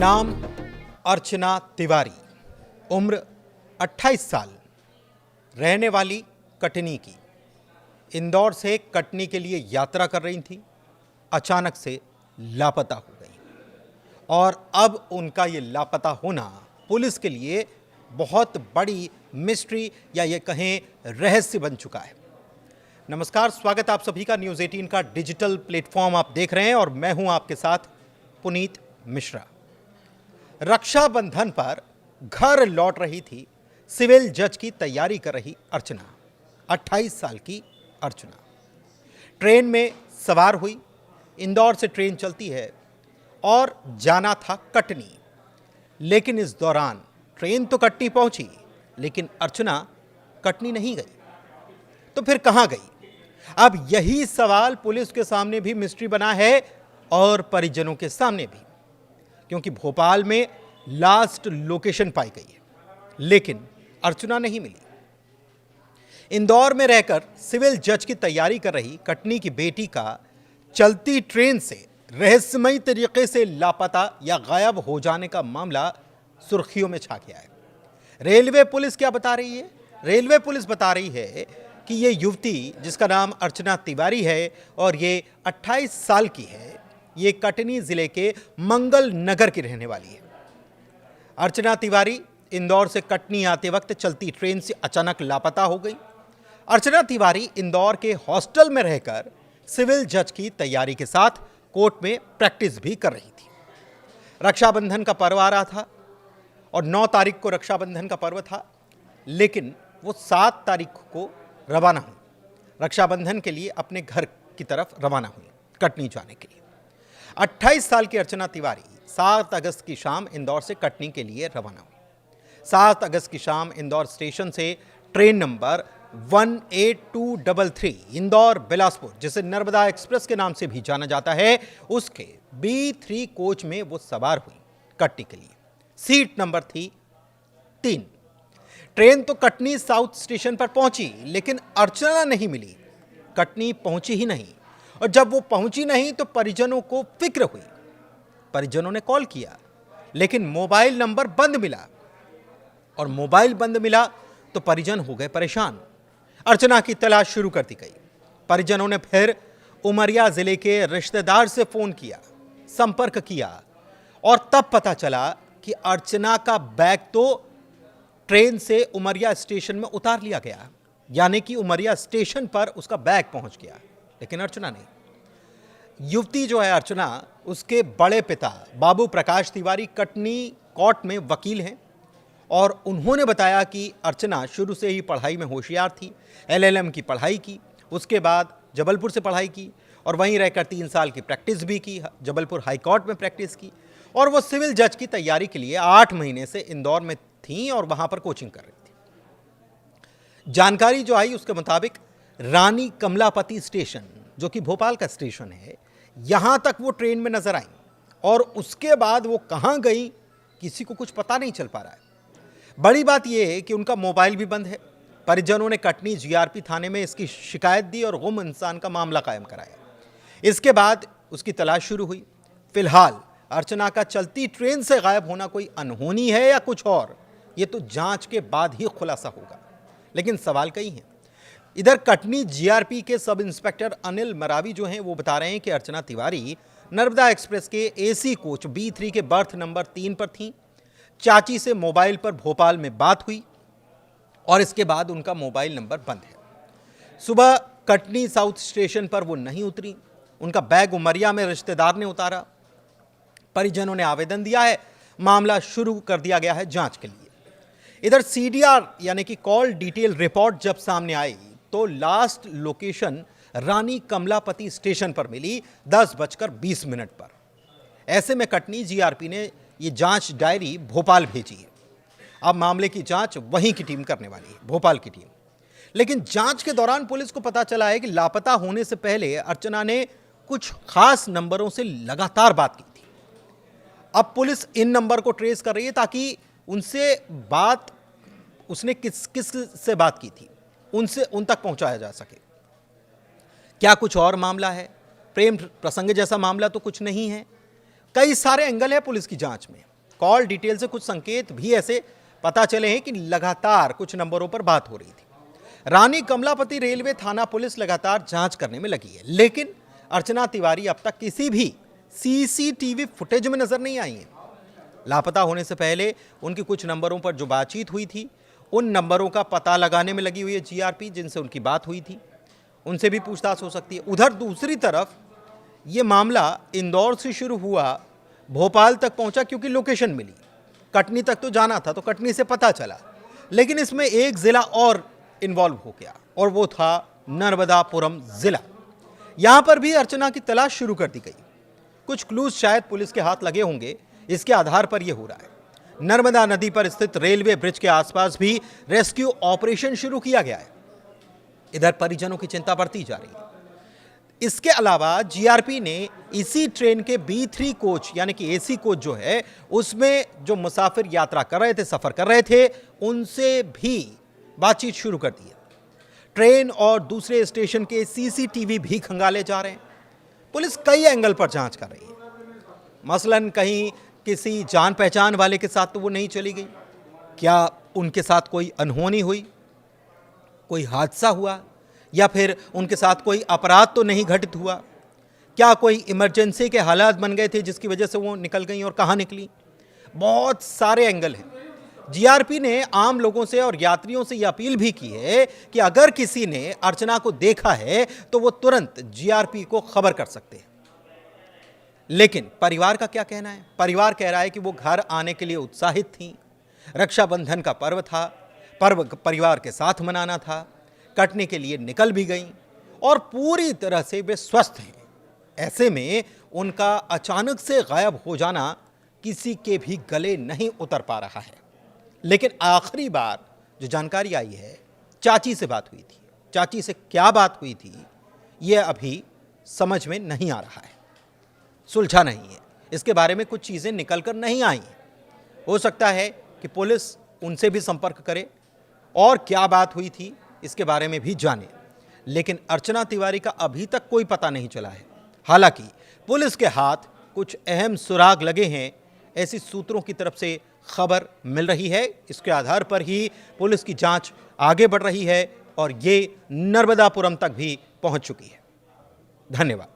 नाम अर्चना तिवारी, उम्र 28 साल, रहने वाली कटनी की। इंदौर से कटनी के लिए यात्रा कर रही थी, अचानक से लापता हो गई और अब उनका ये लापता होना पुलिस के लिए बहुत बड़ी मिस्ट्री या ये कहें रहस्य बन चुका है। नमस्कार, स्वागत आप सभी का न्यूज़ 18 का डिजिटल प्लेटफॉर्म आप देख रहे हैं और मैं हूं आपके साथ पुनीत मिश्रा। रक्षाबंधन पर घर लौट रही थी सिविल जज की तैयारी कर रही अर्चना, 28 साल की अर्चना। ट्रेन में सवार हुई, इंदौर से ट्रेन चलती है और जाना था कटनी। लेकिन इस दौरान ट्रेन तो कटनी पहुंची, लेकिन अर्चना कटनी नहीं गई। तो फिर कहां गई? अब यही सवाल पुलिस के सामने भी मिस्ट्री बना है और परिजनों के सामने भी, क्योंकि भोपाल में लास्ट लोकेशन पाई गई है, लेकिन अर्चना नहीं मिली। इंदौर में रहकर सिविल जज की तैयारी कर रही कटनी की बेटी का चलती ट्रेन से रहस्यमयी तरीके से लापता या गायब हो जाने का मामला सुर्खियों में छा गया है। रेलवे पुलिस क्या बता रही है? रेलवे पुलिस बता रही है कि ये युवती, जिसका नाम अर्चना तिवारी है और ये 28 साल की है, ये कटनी जिले के मंगल नगर की रहने वाली है। अर्चना तिवारी इंदौर से कटनी आते वक्त चलती ट्रेन से अचानक लापता हो गई। अर्चना तिवारी इंदौर के हॉस्टल में रहकर सिविल जज की तैयारी के साथ कोर्ट में प्रैक्टिस भी कर रही थी। रक्षाबंधन का पर्व आ रहा था और 9 तारीख को रक्षाबंधन का पर्व था, लेकिन वो 7 तारीख को रवाना हुई, रक्षाबंधन के लिए अपने घर की तरफ रवाना हुई कटनी जाने के लिए। 28 साल की अर्चना तिवारी 7 अगस्त की शाम इंदौर से कटनी के लिए रवाना हुई। 7 अगस्त की शाम इंदौर स्टेशन से ट्रेन नंबर 18233 इंदौर बिलासपुर, जिसे नर्मदा एक्सप्रेस के नाम से भी जाना जाता है, उसके B3 कोच में वो सवार हुई कटनी के लिए। सीट नंबर थी 3। ट्रेन तो कटनी साउथ स्टेशन पर पहुंची, लेकिन अर्चना नहीं मिली। कटनी पहुंची ही नहीं, और जब वो पहुंची नहीं तो परिजनों को फिक्र हुई। परिजनों ने कॉल किया, लेकिन मोबाइल नंबर बंद मिला, और मोबाइल बंद मिला तो परिजन हो गए परेशान। अर्चना की तलाश शुरू कर दी गई। परिजनों ने फिर उमरिया जिले के रिश्तेदार से फोन किया, संपर्क किया, और तब पता चला कि अर्चना का बैग तो ट्रेन से उमरिया स्टेशन में उतार लिया गया, यानी कि उमरिया स्टेशन पर उसका बैग पहुंच गया, लेकिन अर्चना नहीं। युवती जो है अर्चना, उसके बड़े पिता बाबू प्रकाश तिवारी कटनी कोर्ट में वकील हैं और उन्होंने बताया कि अर्चना शुरू से ही पढ़ाई में होशियार थी। LLM की पढ़ाई की, उसके बाद जबलपुर से पढ़ाई की और वहीं रहकर 3 साल की प्रैक्टिस भी की, जबलपुर हाई कोर्ट में प्रैक्टिस की, और वो सिविल जज की तैयारी के लिए 8 महीने से इंदौर में थी और वहां पर कोचिंग कर रही थी। जानकारी जो आई उसके मुताबिक रानी कमलापति स्टेशन, जो कि भोपाल का स्टेशन है, यहां तक वो ट्रेन में नजर आई, और उसके बाद वो कहां गई किसी को कुछ पता नहीं चल पा रहा है। बड़ी बात यह है कि उनका मोबाइल भी बंद है। परिजनों ने कटनी GRP थाने में इसकी शिकायत दी और गुम इंसान का मामला कायम कराया। इसके बाद उसकी तलाश शुरू हुई। फिलहाल अर्चना का चलती ट्रेन से गायब होना कोई अनहोनी है या कुछ और, ये तो जांच के बाद ही खुलासा होगा, लेकिन सवाल कई हैं। इधर कटनी GRP के सब इंस्पेक्टर अनिल मरावी जो हैं, वो बता रहे हैं कि अर्चना तिवारी नर्मदा एक्सप्रेस के AC कोच B3 के बर्थ नंबर 3 पर थी। चाची से मोबाइल पर भोपाल में बात हुई और इसके बाद उनका मोबाइल नंबर बंद है। सुबह कटनी साउथ स्टेशन पर वो नहीं उतरी, उनका बैग उमरिया में रिश्तेदार ने उतारा। परिजनों ने आवेदन दिया है, मामला शुरू कर दिया गया है जांच के लिए। इधर CDR यानी कि कॉल डिटेल रिपोर्ट जब सामने आई तो लास्ट लोकेशन रानी कमलापति स्टेशन पर मिली 10:20 पर। ऐसे में कटनी GRP ने ये जांच डायरी भोपाल भेजी है। अब मामले की जांच वहीं की टीम करने वाली है, भोपाल की टीम। लेकिन जांच के दौरान पुलिस को पता चला है कि लापता होने से पहले अर्चना ने कुछ खास नंबरों से लगातार बात की थी। अब पुलिस इन नंबर को ट्रेस कर रही है ताकि उनसे बात, उसने किस किस से बात की थी, उनसे उन तक पहुंचाया जा सके। क्या कुछ और मामला है? प्रेम प्रसंग जैसा मामला तो कुछ नहीं है। कई सारे एंगल है पुलिस की जांच में। कॉल डिटेल से कुछ संकेत भी ऐसे पता चले हैं कि लगातार कुछ नंबरों पर बात हो रही थी। रानी कमलापति रेलवे थाना पुलिस लगातार जांच करने में लगी है, लेकिन अर्चना तिवारी अब तक किसी भी सीसीटीवी फुटेज में नजर नहीं आई है। लापता होने से पहले उनकी कुछ नंबरों पर जो बातचीत हुई थी, उन नंबरों का पता लगाने में लगी हुई है जीआरपी, जिनसे उनकी बात हुई थी, उनसे भी पूछताछ हो सकती है। उधर दूसरी तरफ ये मामला इंदौर से शुरू हुआ, भोपाल तक पहुंचा क्योंकि लोकेशन मिली। कटनी तक तो जाना था तो कटनी से पता चला, लेकिन इसमें एक जिला और इन्वॉल्व हो गया और वो था नर्मदापुरम जिला। यहां पर भी अर्चना की तलाश शुरू कर दी गई। कुछ क्लूज शायद पुलिस के हाथ लगे होंगे, इसके आधार पर यह हो रहा है। नर्मदा नदी पर स्थित रेलवे ब्रिज के आसपास भी रेस्क्यू ऑपरेशन शुरू किया गया है। इधर परिजनों की चिंता बढ़ती जा रही है। इसके अलावा जीआरपी ने इसी ट्रेन के B3 कोच यानी कि एसी कोच जो है, उसमें जो मुसाफिर यात्रा कर रहे थे, सफर कर रहे थे, उनसे भी बातचीत शुरू कर दी है। ट्रेन और दूसरे स्टेशन के सीसीटीवी भी खंगाले जा रहे हैं। पुलिस कई एंगल पर जांच कर रही है। मसलन कहीं किसी जान पहचान वाले के साथ तो वो नहीं चली गई, क्या उनके साथ कोई अनहोनी हुई, कोई हादसा हुआ, या फिर उनके साथ कोई अपराध तो नहीं घटित हुआ, क्या कोई इमरजेंसी के हालात बन गए थे जिसकी वजह से वो निकल गई और कहाँ निकली। बहुत सारे एंगल हैं। जीआरपी ने आम लोगों से और यात्रियों से यह अपील भी की है कि अगर किसी ने अर्चना को देखा है तो वो तुरंत जीआरपी को खबर कर सकते हैं। लेकिन परिवार का क्या कहना है? परिवार कह रहा है कि वो घर आने के लिए उत्साहित थी। रक्षाबंधन का पर्व था, पर्व परिवार के साथ मनाना था, कटने के लिए निकल भी गई और पूरी तरह से वे स्वस्थ हैं। ऐसे में उनका अचानक से गायब हो जाना किसी के भी गले नहीं उतर पा रहा है। लेकिन आखिरी बार जो जानकारी आई है, चाची से बात हुई थी। चाची से क्या बात हुई थी यह अभी समझ में नहीं आ रहा है, सुलझा नहीं है। इसके बारे में कुछ चीज़ें निकल कर नहीं आई। हो सकता है कि पुलिस उनसे भी संपर्क करे और क्या बात हुई थी इसके बारे में भी जाने, लेकिन अर्चना तिवारी का अभी तक कोई पता नहीं चला है। हालांकि पुलिस के हाथ कुछ अहम सुराग लगे हैं, ऐसी सूत्रों की तरफ से खबर मिल रही है। इसके आधार पर ही पुलिस की जांच आगे बढ़ रही है और ये नर्मदापुरम तक भी पहुंच चुकी है। धन्यवाद।